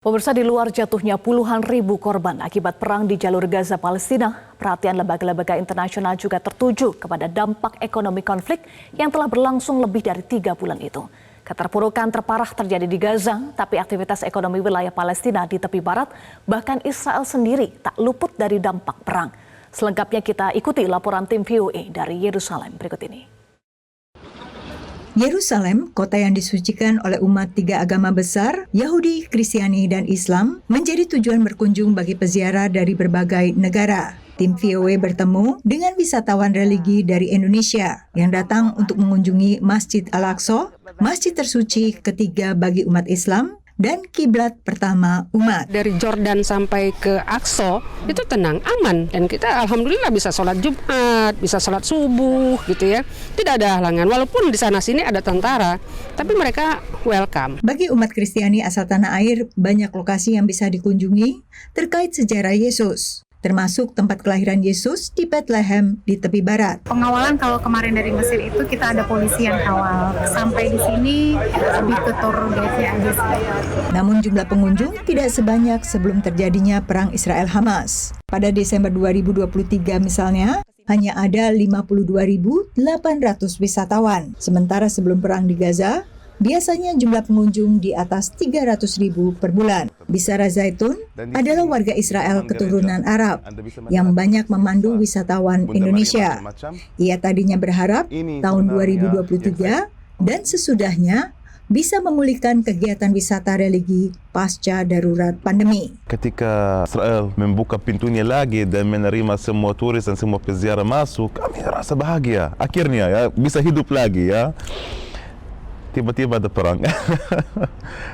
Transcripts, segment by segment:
Pemirsa, di luar jatuhnya puluhan ribu korban akibat perang di jalur Gaza Palestina, perhatian lembaga-lembaga internasional juga tertuju kepada dampak ekonomi konflik yang telah berlangsung lebih dari 3 bulan itu. Keterpurukan terparah terjadi di Gaza, tapi aktivitas ekonomi wilayah Palestina di tepi barat, bahkan Israel sendiri tak luput dari dampak perang. Selengkapnya kita ikuti laporan tim VOA dari Yerusalem berikut ini. Yerusalem, kota yang disucikan oleh umat 3 agama besar, Yahudi, Kristiani, dan Islam, menjadi tujuan berkunjung bagi peziarah dari berbagai negara. Tim VOA bertemu dengan wisatawan religi dari Indonesia yang datang untuk mengunjungi Masjid Al-Aqsa, masjid tersuci ketiga bagi umat Islam, dan kiblat pertama umat. Dari Jordan sampai ke Aqsa itu tenang, aman, dan kita alhamdulillah bisa sholat Jumat, bisa sholat subuh gitu ya. Tidak ada halangan, walaupun di sana sini ada tentara, tapi mereka welcome. Bagi umat Kristiani asal tanah air, banyak lokasi yang bisa dikunjungi terkait sejarah Yesus, termasuk tempat kelahiran Yesus di Bethlehem di tepi barat. Pengawalan kalau kemarin dari Mesir itu kita ada polisi yang kawal. Sampai di sini lebih ke tour guide-nya aja sih. Namun jumlah pengunjung tidak sebanyak sebelum terjadinya perang Israel-Hamas. Pada Desember 2023 misalnya, hanya ada 52.800 wisatawan. Sementara sebelum perang di Gaza, biasanya jumlah pengunjung di atas 300.000 per bulan. Bisara Zaitun adalah warga Israel keturunan Arab yang banyak memandu wisatawan Indonesia. Ia tadinya berharap tahun 2023 dan sesudahnya bisa memulihkan kegiatan wisata religi pasca darurat pandemi. Ketika Israel membuka pintunya lagi dan menerima semua turis dan semua peziarah masuk, kami rasa bahagia. Akhirnya ya bisa hidup lagi ya. Tiba-tiba ada perang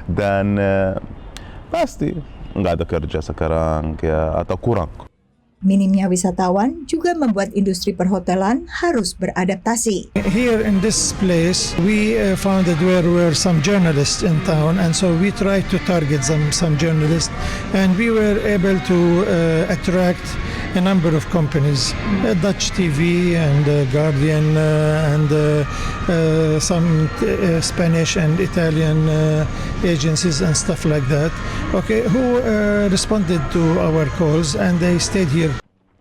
dan pasti nggak ada kerja sekarang ya, atau kurang. Minimnya wisatawan juga membuat industri perhotelan harus beradaptasi. Here in this place, we found that there were some journalists in town, and so we tried to target some journalists, and we were able to attract a number of companies, Dutch TV and Guardian and some Spanish and Italian agencies and stuff like that. Okay, who responded to our calls and they stayed here.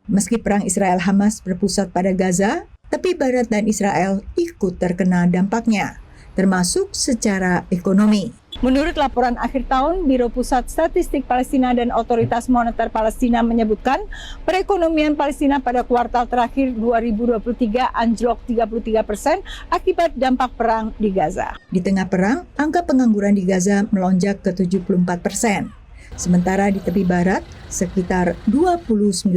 Meski perang Israel-Hamas berpusat pada Gaza, tepi barat dan Israel ikut terkena dampaknya, termasuk secara ekonomi. Menurut laporan akhir tahun, Biro Pusat Statistik Palestina dan Otoritas Moneter Palestina menyebutkan perekonomian Palestina pada kuartal terakhir 2023 anjlok 33% akibat dampak perang di Gaza. Di tengah perang, angka pengangguran di Gaza melonjak ke 74%. Sementara di tepi barat sekitar 29%.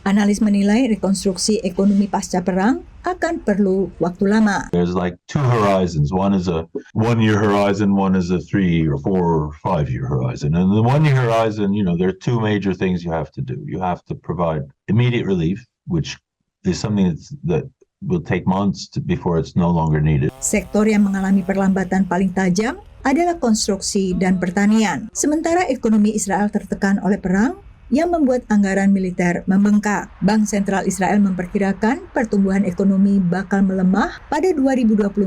Analis menilai rekonstruksi ekonomi pasca perang akan perlu waktu lama. There's like 2 horizons. One is a 1-year horizon, one is a 3 or 4 or 5-year horizon. And the 1-year horizon, there are 2 major things you have to do. You have to provide immediate relief, which is something that will take months before it's no longer needed. Sektor yang mengalami perlambatan paling tajam adalah konstruksi dan pertanian. Sementara ekonomi Israel tertekan oleh perang yang membuat anggaran militer membengkak. Bank Sentral Israel memperkirakan pertumbuhan ekonomi bakal melemah pada 2024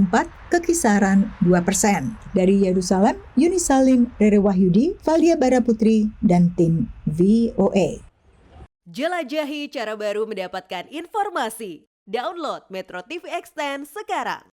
ke kisaran 2%. Dari Yerusalem, Yuni Salim, Rere Wahyudi, Valia Baraputri, dan tim VOA. Jelajahi cara baru mendapatkan informasi. Download Metro TV Extend sekarang.